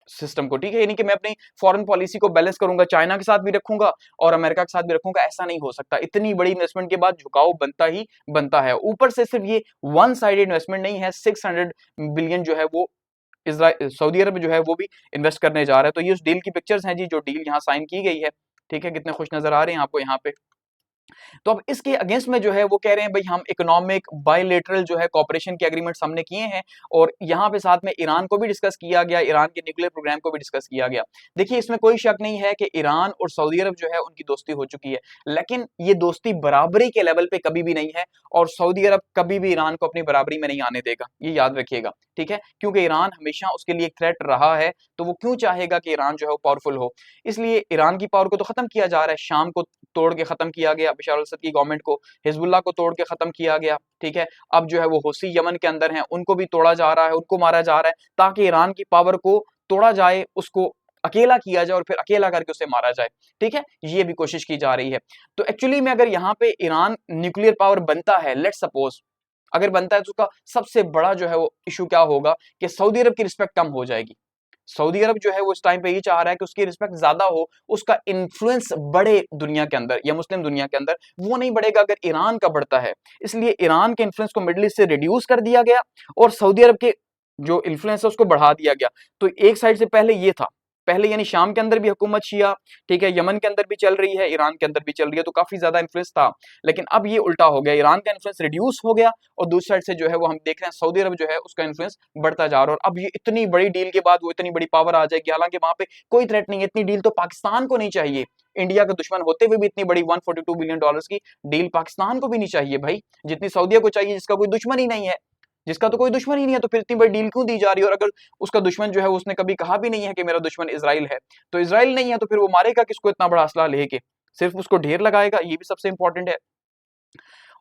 सिस्टम को, ठीक है, यानी कि मैं अपनी फॉरेन पॉलिसी को बैलेंस करूंगा, चाइना के साथ भी रखूंगा और अमेरिका के साथ भी रखूंगा। ऐसा नहीं हो सकता, इतनी बड़ी इन्वेस्टमेंट के बाद झुकाव बनता ही बनता है। ऊपर से सिर्फ ये वन साइडेड इन्वेस्टमेंट नहीं है, 600 बिलियन जो है वो इजराइल सऊदी अरब जो है वो भी इन्वेस्ट करने जा रहा है। तो ये उस डील की पिक्चर्स हैं जी, जो डील यहाँ साइन की गई है, ठीक है, कितने खुश नजर आ रहे हैं आपको यहाँ पे। तो अब इसके अगेंस्ट में जो है वो कह रहे हैं भाई हम इकोनॉमिक बायलैटरल जो है कोऑपरेशन के एग्रीमेंट्स हमने किए हैं, और यहाँ पे साथ में ईरान को भी डिस्कस किया गया, ईरान के न्यूक्लियर प्रोग्राम को भी डिस्कस किया गया। देखिए इसमें कोई शक नहीं है कि ईरान और सऊदी अरब जो है उनकी दोस्ती हो चुकी है, लेकिन ये दोस्ती बराबरी के लेवल पे कभी भी नहीं है, और सऊदी अरब कभी भी ईरान को अपनी बराबरी में नहीं आने देगा, ये याद रखिएगा, ठीक है, क्योंकि ईरान हमेशा उसके लिए एक थ्रेट रहा है। तो वो क्यों चाहेगा कि ईरान जो है वो पावरफुल हो, इसलिए ईरान की पावर को तो खत्म किया जा रहा है, शाम को तोड़ के खत्म किया गया बशर अल असद की गवर्नमेंट को, हिजबुल्लाह को तोड़ के खत्म किया गया, ठीक है। अब जो है वो हौसी यमन के अंदर हैं, उनको भी तोड़ा जा रहा है, उनको मारा जा रहा है, ताकि ईरान की पावर को तोड़ा जाए, उसको अकेला किया जाए और फिर अकेला करके उसे मारा जाए, ठीक है, ये भी कोशिश की जा रही है। तो एक्चुअली में अगर यहाँ पे ईरान न्यूक्लियर पावर बनता है, लेट सपोज अगर बनता है, तो उसका सबसे बड़ा जो है वो इशू क्या होगा कि सऊदी अरब की रिस्पेक्ट कम हो जाएगी। सऊदी अरब जो है वो इस टाइम पे ये चाह रहा है कि उसकी रिस्पेक्ट ज्यादा हो, उसका इन्फ्लुएंस बढ़े दुनिया के अंदर या मुस्लिम दुनिया के अंदर, वो नहीं बढ़ेगा अगर ईरान का बढ़ता है। इसलिए ईरान के इन्फ्लुएंस को मिडिल ईस्ट से रिड्यूस कर दिया गया और सऊदी अरब के जो इन्फ्लुएंस है उसको बढ़ा दिया गया। तो एक साइड से पहले ये था, पहले यानी शाम के अंदर भी हुकूमत शिया, ठीक है, यमन के अंदर भी चल रही है, ईरान के अंदर भी चल रही है, तो काफी ज्यादा इन्फ्लुएंस था। लेकिन अब ये उल्टा हो गया, ईरान का इन्फ्लुएंस रिड्यूस हो गया और दूसरी साइड से जो है वो हम देख रहे हैं सऊदी अरब जो है उसका इन्फ्लुएंस बढ़ता जा रहा है। और अब ये इतनी बड़ी डील के बाद वो इतनी बड़ी पावर आ जाएगी, हालांकि वहां पे कोई थ्रेट नहीं है। इतनी डील तो पाकिस्तान को नहीं चाहिए, इंडिया का दुश्मन होते हुए भी इतनी बड़ी $142 बिलियन की डील पाकिस्तान को भी नहीं चाहिए भाई, जितनी सऊदिया को चाहिए, जिसका कोई दुश्मन ही नहीं है, जिसका तो कोई दुश्मन ही नहीं है, तो फिर इतनी बड़ी डील क्यों दी जा रही है। और अगर उसका दुश्मन जो है उसने कभी कहा भी नहीं है कि मेरा दुश्मन इजराइल है, तो इजराइल नहीं है तो फिर वो मारेगा किसको इतना बड़ा असला लेके, सिर्फ उसको ढेर लगाएगा, ये भी सबसे इंपॉर्टेंट है।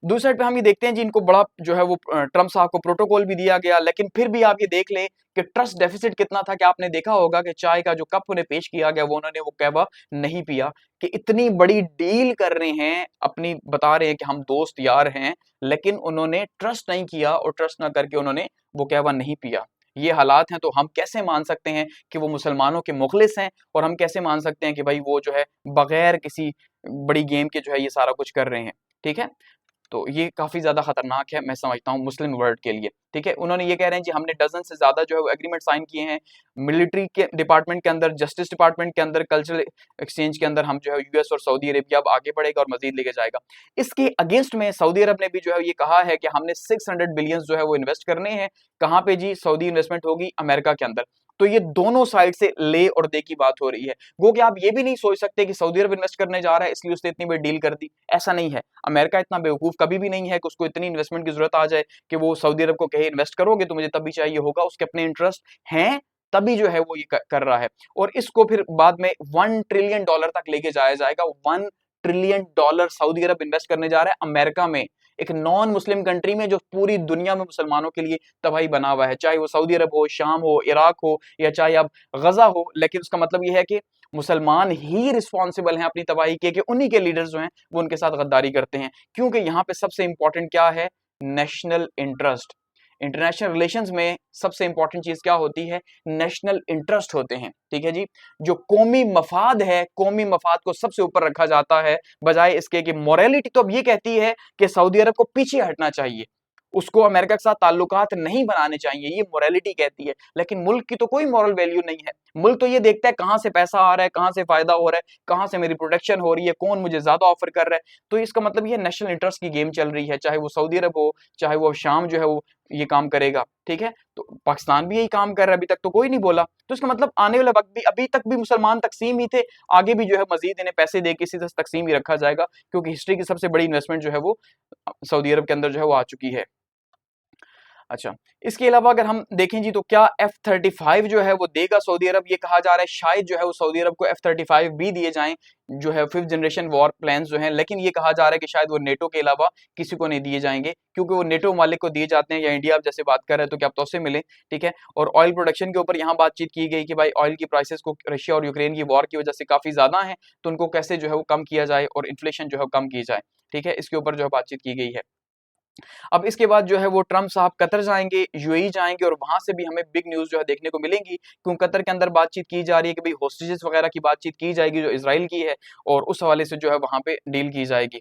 दूसरी साइड पे हम ये देखते हैं जी, इनको बड़ा जो है वो ट्रम्प साहब को प्रोटोकॉल भी दिया गया, लेकिन फिर भी आप ये देख लें कि ट्रस्ट डेफिसिट कितना था कि आपने देखा होगा कि चाय का जो कप उन्हें पेश किया गया वो उन्होंने वो कहवा नहीं पिया, कि इतनी बड़ी डील कर रहे हैं अपनी, बता रहे हैं कि हम दोस्त यार हैं, लेकिन उन्होंने ट्रस्ट नहीं किया और ट्रस्ट ना करके उन्होंने वो कहवा नहीं पिया। ये हालात हैं, तो हम कैसे मान सकते हैं कि वो मुसलमानों के मुखलिस हैं, और हम कैसे मान सकते हैं कि भाई वो जो है बगैर किसी बड़ी गेम के जो है ये सारा कुछ कर रहे हैं, ठीक है। तो ये काफी ज्यादा खतरनाक है, मैं समझता हूँ मुस्लिम वर्ल्ड के लिए, ठीक है। उन्होंने ये कह रहे हैं जी हमने डजन से ज्यादा जो है वो एग्रीमेंट साइन किए हैं, मिलिट्री के डिपार्टमेंट के अंदर, जस्टिस डिपार्टमेंट के अंदर, कल्चरल एक्सचेंज के अंदर, हम जो है यूएस और सऊदी अरेबिया अब आगे बढ़ेगा और मजीद लेके जाएगा। इसके अगेंस्ट में सऊदी अरब ने भी जो है ये कहा है कि हमने 600 बिलियन जो है वो इन्वेस्ट करने हैं, कहाँ पे जी, सऊदी इन्वेस्टमेंट होगी अमेरिका के अंदर। तो ये दोनों साइड से ले और दे की बात हो रही है। गो कि आप ये भी नहीं सोच सकते कि सऊदी अरब इन्वेस्ट करने जा रहा है इसलिए उसने इतनी बड़ी डील कर दी, ऐसा नहीं है। अमेरिका इतना बेवकूफ कभी भी नहीं है कि उसको इतनी इन्वेस्टमेंट की जरूरत आ जाए कि वो सऊदी अरब को कहे इन्वेस्ट करोगे तो मुझे तभी चाहिए होगा, उसके अपने इंटरेस्ट हैं, तभी जो है वो ये कर रहा है। और इसको फिर बाद में $1 ट्रिलियन तक लेके जाया जाएगा। $1 ट्रिलियन सऊदी अरब इन्वेस्ट करने जा रहा है अमेरिका में, एक नॉन मुस्लिम कंट्री में जो पूरी दुनिया में मुसलमानों के लिए तबाही बना हुआ है, चाहे वो सऊदी अरब हो, शाम हो, इराक हो, या चाहे अब गजा हो। लेकिन उसका मतलब यह है कि मुसलमान ही रिस्पॉन्सिबल हैं अपनी तबाही के, कि उन्हीं के लीडर्स जो हैं वो उनके साथ गद्दारी करते हैं। क्योंकि यहाँ पे सबसे इंपॉर्टेंट क्या है, नेशनल इंटरेस्ट। इंटरनेशनल रिलेशंस में सबसे इंपॉर्टेंट चीज क्या होती है, नेशनल इंटरेस्ट होते हैं, ठीक है जी। जो कौमी मफाद है, कौमी मफाद को सबसे ऊपर रखा जाता है, बजाय इसके कि मोरालिटी तो अब ये कहती है कि सऊदी अरब को पीछे हटना चाहिए, उसको अमेरिका के साथ ताल्लुकात नहीं बनाने चाहिए, ये मोरालिटी कहती है। लेकिन मुल्क की तो कोई मॉरल वैल्यू नहीं है। मुल्क तो ये देखता है कहां से पैसा आ रहा है, कहां से फायदा हो रहा है, कहां से मेरी प्रोटेक्शन हो रही है, कौन मुझे ज्यादा ऑफर कर रहा है। तो इसका मतलब ये नेशनल इंटरेस्ट की गेम चल रही है, चाहे वो सऊदी अरब हो, चाहे वो शाम जो है वो ये काम करेगा, ठीक है। तो पाकिस्तान भी यही काम कर रहा है, अभी तक तो कोई नहीं बोला। तो इसका मतलब आने वाले वक्त भी, अभी तक भी मुसलमान तकसीम ही थे, आगे भी जो है मजीद इन्हें पैसे दे के इसी तरह तकसीम ही रखा जाएगा, क्योंकि हिस्ट्री की सबसे बड़ी इन्वेस्टमेंट जो है वो सऊदी अरब के अंदर जो है वो आ चुकी है। अच्छा, इसके अलावा अगर हम देखें जी, तो क्या F-35 जो है वो देगा सऊदी अरब, ये कहा जा रहा है शायद जो है वो सऊदी अरब को F-35 भी दिए जाएं, जो है 5th जनरेशन वॉर प्लान्स जो हैं। लेकिन ये कहा जा रहा है कि शायद वो नेटो के अलावा किसी को नहीं दिए जाएंगे, क्योंकि वो नेटो मालिक को दिए जाते हैं, या इंडिया अब जैसे बात कर रहे हैं तो क्या तो उससे मिले, ठीक है। और ऑयल प्रोडक्शन के ऊपर यहाँ बातचीत की गई कि भाई ऑयल की प्राइसेस को रशिया और यूक्रेन की वॉर की वजह से काफी ज्यादा है, तो उनको कैसे जो है वो कम किया जाए और इन्फ्लेशन जो है कम की जाए, ठीक है। इसके ऊपर जो है बातचीत की गई है। अब इसके बाद जो है वो ट्रम्प साहब कतर जाएंगे, यूएई जाएंगे, और वहां से भी हमें बिग न्यूज जो है देखने को मिलेंगी, क्योंकि कतर के अंदर बातचीत की जा रही है कि भाई होस्टेजेस वगैरह की बातचीत की जाएगी जो इसराइल की है, और उस हवाले से जो है वहां पे डील की जाएगी।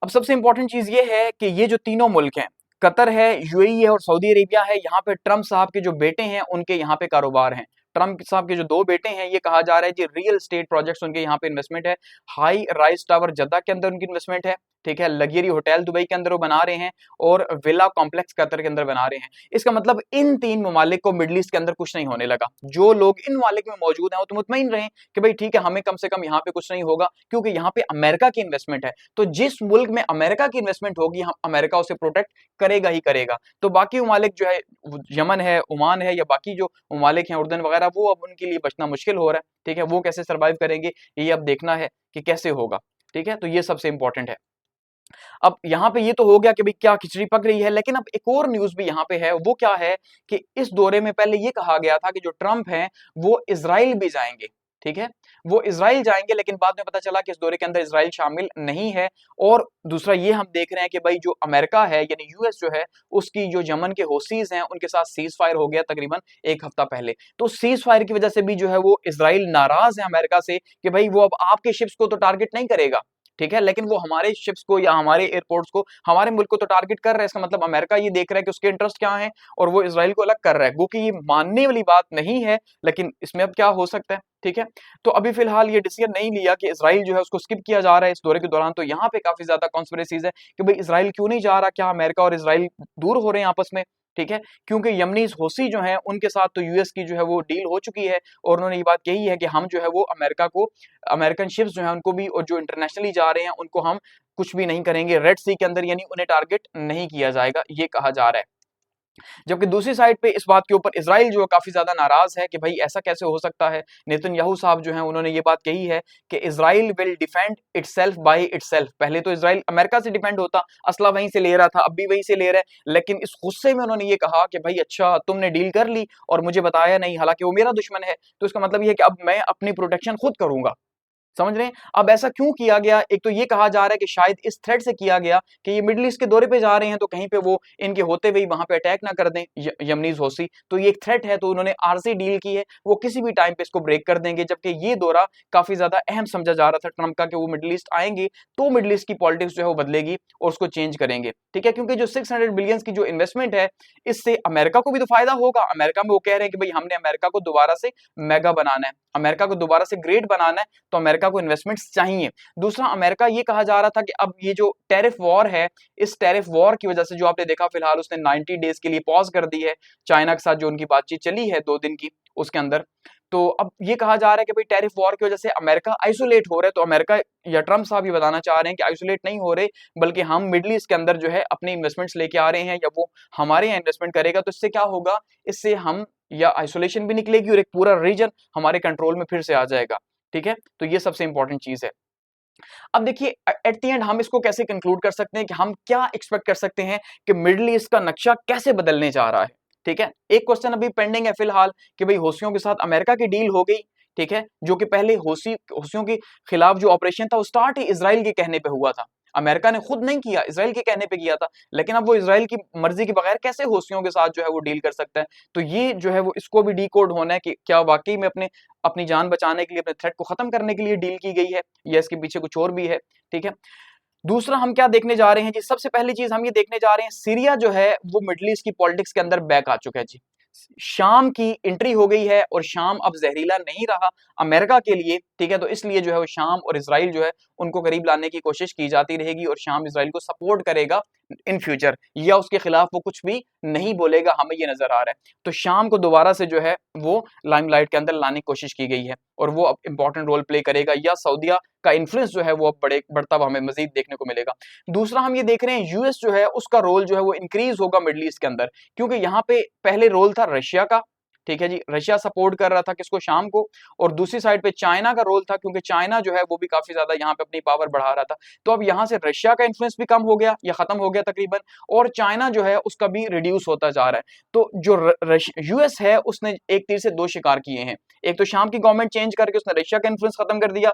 अब सबसे इंपॉर्टेंट चीज ये है कि ये जो तीनों मुल्क हैं, कतर है, यूएई है और सऊदी अरेबिया है, यहाँ पे ट्रम्प साहब के जो बेटे हैं उनके यहाँ पे कारोबार हैं। ट्रम्प साहब के जो दो बेटे हैं, ये कहा जा रहा है जी रियल स्टेट प्रोजेक्ट्स उनके यहाँ पे इन्वेस्टमेंट है। हाई राइज टावर जद्दा के अंदर उनकी इन्वेस्टमेंट है, ठीक है। लग्जरी होटल दुबई के अंदर वो बना रहे हैं, और विला कॉम्प्लेक्स कतर के अंदर बना रहे हैं। इसका मतलब इन तीन ममालिक को मिडल ईस्ट के अंदर कुछ नहीं होने लगा। जो लोग इन ममालिक में मौजूद हैं वो तो मुतमईन रहे कि भाई ठीक है, हमें कम से कम यहाँ पे कुछ नहीं होगा, क्योंकि यहाँ पे अमेरिका की इन्वेस्टमेंट है। तो जिस मुल्क में अमेरिका की इन्वेस्टमेंट होगी, हम अमेरिका उसे प्रोटेक्ट करेगा ही करेगा। तो बाकी ममालिक जो है, यमन है, ओमान है, या बाकी जो ममालिक हैं उर्दन वगैरह, वो अब उनके लिए बचना मुश्किल हो रहा है, ठीक है। वो कैसे सर्वाइव करेंगे ये अब देखना है कि कैसे होगा, ठीक है। तो ये सबसे इंपॉर्टेंट है। अब यहाँ पे ये तो हो गया कि भाई क्या खिचड़ी पक रही है, लेकिन अब एक और न्यूज भी यहाँ पे है। वो क्या है कि इस दौरे में पहले ये कहा गया था कि जो ट्रम्प हैं वो इजराइल भी जाएंगे, ठीक है, वो इजराइल जाएंगे, लेकिन बाद में पता चला कि इस दौरे के अंदर इजराइल शामिल नहीं है। और दूसरा ये हम देख रहे हैं कि भाई जो अमेरिका है, यानी यूएस जो है, उसकी जो यमन के होसीज हैं उनके साथ सीज फायर हो गया तकरीबन एक हफ्ता पहले। तो सीज फायर की वजह से भी जो है वो इजराइल नाराज है अमेरिका से कि भाई वो अब आपके शिप्स को तो टारगेट नहीं करेगा, ठीक है, लेकिन वो हमारे शिप्स को या हमारे एयरपोर्ट्स को, हमारे मुल्क को तो टारगेट कर रहा है। इसका मतलब अमेरिका ये देख रहा है कि उसके इंटरेस्ट क्या है, और वो इजराइल को अलग कर रहा है। वो कि ये मानने वाली बात नहीं है, लेकिन इसमें अब क्या हो सकता है, ठीक है। तो अभी फिलहाल ये डिसीजन नहीं लिया कि इजराइल जो है उसको स्किप किया जा रहा है इस दौरे के दौरान। तो यहाँ पे काफी ज्यादा कॉन्स्पिरेसीज है कि भाई इजराइल क्यों नहीं जा रहा, क्या अमेरिका और इजराइल दूर हो रहे हैं आपस में, ठीक है। क्योंकि यमनीज होसी जो हैं उनके साथ तो यूएस की जो है वो डील हो चुकी है, और उन्होंने ये बात कही है कि हम जो है वो अमेरिका को, अमेरिकन शिप्स जो है उनको भी, और जो इंटरनेशनली जा रहे हैं उनको हम कुछ भी नहीं करेंगे रेड सी के अंदर, यानी उन्हें टारगेट नहीं किया जाएगा, ये कहा जा रहा है। जबकि दूसरी साइड पे इस बात के ऊपर इजराइल जो है काफी ज्यादा नाराज है कि भाई ऐसा कैसे हो सकता है। नेतन्याहू साहब जो हैं उन्होंने ये बात कही है कि Israel will defend itself by itself. पहले तो इजराइल अमेरिका से डिपेंड होता, असला वहीं से ले रहा था, अब भी वहीं से ले रहा है, लेकिन इस गुस्से में उन्होंने ये कहा कि भाई अच्छा तुमने डील कर ली और मुझे बताया नहीं, हालांकि वो मेरा दुश्मन है। तो इसका मतलब ये है कि अब मैं अपनी प्रोटेक्शन खुद करूंगा, समझ रहे हैं। अब ऐसा क्यों किया गया, एक तो ये कहा जा रहा है कि शायद इस थ्रेड से किया गया कि ये मिडिल ईस्ट के दौरे पे जा रहे हैं, तो कहीं पे वो इनके होते हुए वहां पे अटैक ना कर दें यमनीज होसी, तो ये एक थ्रेट है। तो उन्होंने आरजी डील की है, वो किसी भी टाइम पे इसको ब्रेक कर देंगे। जबकि ये दौरा काफी ज्यादा अहम समझा जा रहा था ट्रंप का कि वो मिडिल ईस्ट आएंगे तो मिडिल ईस्ट की पॉलिटिक्स जो है वो बदलेगी और उसको चेंज करेंगे, ठीक है। क्योंकि जो 600 बिलियन की जो इन्वेस्टमेंट है, इससे अमेरिका को भी तो फायदा होगा। अमेरिका में वो कह रहे हैं कि भाई हमने अमेरिका को दोबारा से मेगा बनाना है, अमेरिका को दोबारा से ग्रेट बनाना है, तो अमेरिका को इन्वेस्टमेंट्स चाहिए। दूसरा, अमेरिका ये कहा जा रहा था कि अब ये जो टैरिफ वॉर है, इस टैरिफ वॉर की वजह से जो आपने देखा फिलहाल उसने 90 डेज के लिए पॉज कर दी है चाइना के साथ, जो उनकी बातचीत चली है 2 दिन की उसके अंदर। तो अब ये कहा जा रहा है कि भाई टैरिफ वॉर की वजह से अमेरिका आइसोलेट हो रहा है। तो अमेरिका या ट्रम्प साहब ये बताना चाह रहे हैं कि आइसोलेट नहीं हो रहे, बल्कि हम मिडिल ईस्ट के अंदर जो है अपनी इन्वेस्टमेंट्स लेके आ रहे हैं, या वो हमारे यहाँ इन्वेस्टमेंट करेगा। तो इससे क्या होगा, इससे हम या आइसोलेशन भी निकलेगी और एक पूरा रीजन हमारे कंट्रोल में फिर से आ जाएगा, ठीक है। तो ये सबसे इंपॉर्टेंट चीज है। अब देखिए एट द एंड हम इसको कैसे कंक्लूड कर सकते हैं कि हम क्या एक्सपेक्ट कर सकते हैं कि मिडिल ईस्ट का नक्शा कैसे बदलने जा रहा है, ठीक है। एक क्वेश्चन अभी पेंडिंग है फिलहाल कि भाई हौसियों के साथ अमेरिका की डील हो गई, ठीक है, जो कि पहले हौसियों के खिलाफ जो ऑपरेशन था वो स्टार्ट ही इजराइल के कहने पे हुआ था। अमेरिका ने खुद नहीं किया, इजराइल के कहने पे किया था, लेकिन अब वो इजराइल की मर्जी के बगैर कैसे हौसियों के साथ जो है वो डील कर सकता है। तो ये जो है वो इसको भी डीकोड होना है कि क्या वाकई में अपनी जान बचाने के लिए, अपने थ्रेट को खत्म करने के लिए डील की गई है या इसके पीछे कुछ और भी है, ठीक है। दूसरा हम क्या देखने जा रहे हैं जी, सबसे पहली चीज हम ये देखने जा रहे हैं, सीरिया जो है वो मिडिल ईस्ट की पॉलिटिक्स के अंदर बैक आ चुका है जी। शाम की एंट्री हो गई है और शाम अब जहरीला नहीं रहा अमेरिका के लिए, ठीक है। तो इसलिए जो है वो शाम और इजराइल जो है उनको करीब लाने की कोशिश की जाती रहेगी और शाम इजराइल को सपोर्ट करेगा इन फ्यूचर, या उसके खिलाफ वो कुछ भी नहीं बोलेगा, हमें ये नजर आ रहा है। तो शाम को दोबारा से जो है वो लाइमलाइट के अंदर लाने की कोशिश की गई है और वो अब इंपॉर्टेंट रोल प्ले करेगा, या सऊदिया का इन्फ्लुएंस जो है वो अब बढ़ता हुआ हमें मजीद देखने को मिलेगा। दूसरा हम ये देख रहे हैं यूएस जो है उसका रोल जो है वो इंक्रीज होगा मिडिल ईस्ट के अंदर, क्योंकि यहाँ पे पहले रोल था रशिया का, ठीक है जी, रशिया सपोर्ट कर रहा था किसको, शाम को, और दूसरी साइड पे चाइना का रोल था, क्योंकि चाइना जो है वो भी काफी ज्यादा यहाँ पे अपनी पावर बढ़ा रहा था। तो अब यहाँ से रशिया का इन्फ्लुएंस भी कम हो गया या खत्म हो गया तकरीबन, और चाइना जो है उसका भी रिड्यूस होता जा रहा है। तो जो यूएस है उसने एक तीर से दो शिकार किए हैं, एक तो शाम की गवर्नमेंट चेंज करके उसने रशिया का इन्फ्लुएंस खत्म कर दिया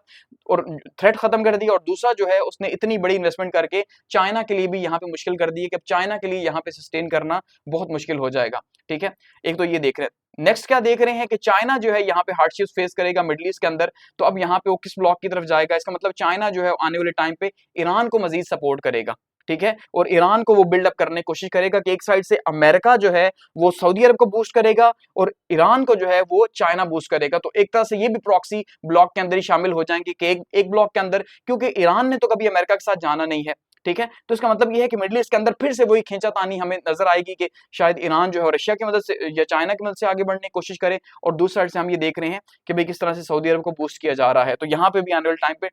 और थ्रेट खत्म कर दिया, और दूसरा जो है उसने इतनी बड़ी इन्वेस्टमेंट करके चाइना के लिए भी यहाँ पे मुश्किल कर दी है कि अब चाइना के लिए यहाँ पे सस्टेन करना बहुत मुश्किल हो जाएगा, ठीक है। एक तो ये देख रहे हैं, नेक्स्ट क्या देख रहे हैं कि चाइना जो है यहाँ पे हार्डशिप्स फेस करेगा मिडिल ईस्ट के अंदर। तो अब यहाँ पे वो किस ब्लॉक की तरफ जाएगा, इसका मतलब चाइना जो है आने वाले टाइम पे ईरान को मजीद सपोर्ट करेगा, ठीक है, और ईरान को वो बिल्डअप करने की कोशिश करेगा कि एक साइड से अमेरिका जो है वो सऊदी अरब को बूस्ट करेगा और ईरान को जो है वो चाइना बूस्ट करेगा। तो एक तरह से ये भी प्रॉक्सी ब्लॉक के अंदर ही शामिल हो जाएंगे कि एक ब्लॉक के अंदर, क्योंकि ईरान ने तो कभी अमेरिका के साथ जाना नहीं है, ठीक है। तो इसका मतलब ये है कि मिडिल ईस्ट के अंदर फिर से वही खींचातानी हमें नजर आएगी कि शायद ईरान जो है रशिया की मदद से या चाइना की मदद से आगे बढ़ने की कोशिश करे, और दूसरी साइड से हम ये देख रहे हैं कि भाई किस तरह से सऊदी अरब को बूस्ट किया जा रहा है। तो यहाँ पे भी आने वाले टाइम पे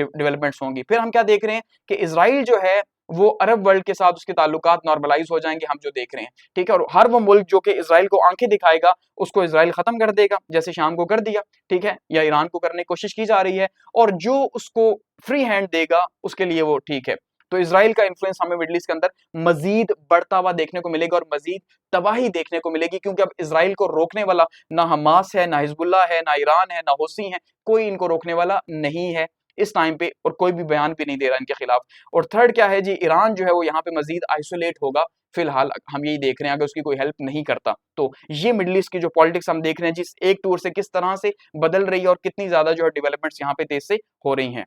डेवलपमेंट्स होंगी। फिर हम क्या देख रहे हैं कि इसराइल जो है वो अरब वर्ल्ड के साथ उसके ताल्लुकात नॉर्मलाइज हो जाएंगे, हम जो देख रहे हैं, ठीक है। और हर वो मुल्क जो कि इसराइल को आंखें दिखाएगा उसको इसराइल खत्म कर देगा, जैसे शाम को कर दिया, ठीक है, या ईरान को करने की कोशिश की जा रही है, और जो उसको फ्री हैंड देगा उसके लिए वो ठीक है। तो इसराइल का इन्फ्लुएंस हमें मिडिल ईस्ट के अंदर मजीद बढ़ता हुआ देखने को मिलेगा और मजीद तबाही देखने को मिलेगी, क्योंकि अब इसराइल को रोकने वाला ना हमास है, ना हिजबुल्लाह है, ना ईरान है, ना हौसी है, कोई इनको रोकने वाला नहीं है इस टाइम पे, और कोई भी बयान भी नहीं दे रहा इनके खिलाफ। और थर्ड क्या है जी, ईरान जो है वो यहाँ पे मजीद आइसोलेट होगा, फिलहाल हम यही देख रहे हैं, अगर उसकी कोई हेल्प नहीं करता। तो ये मिडिल ईस्ट की जो पॉलिटिक्स हम देख रहे हैं जिस एक टूर से किस तरह से बदल रही है और कितनी ज्यादा जो है डेवलपमेंट्स यहाँ पे तेज से हो रही हैं।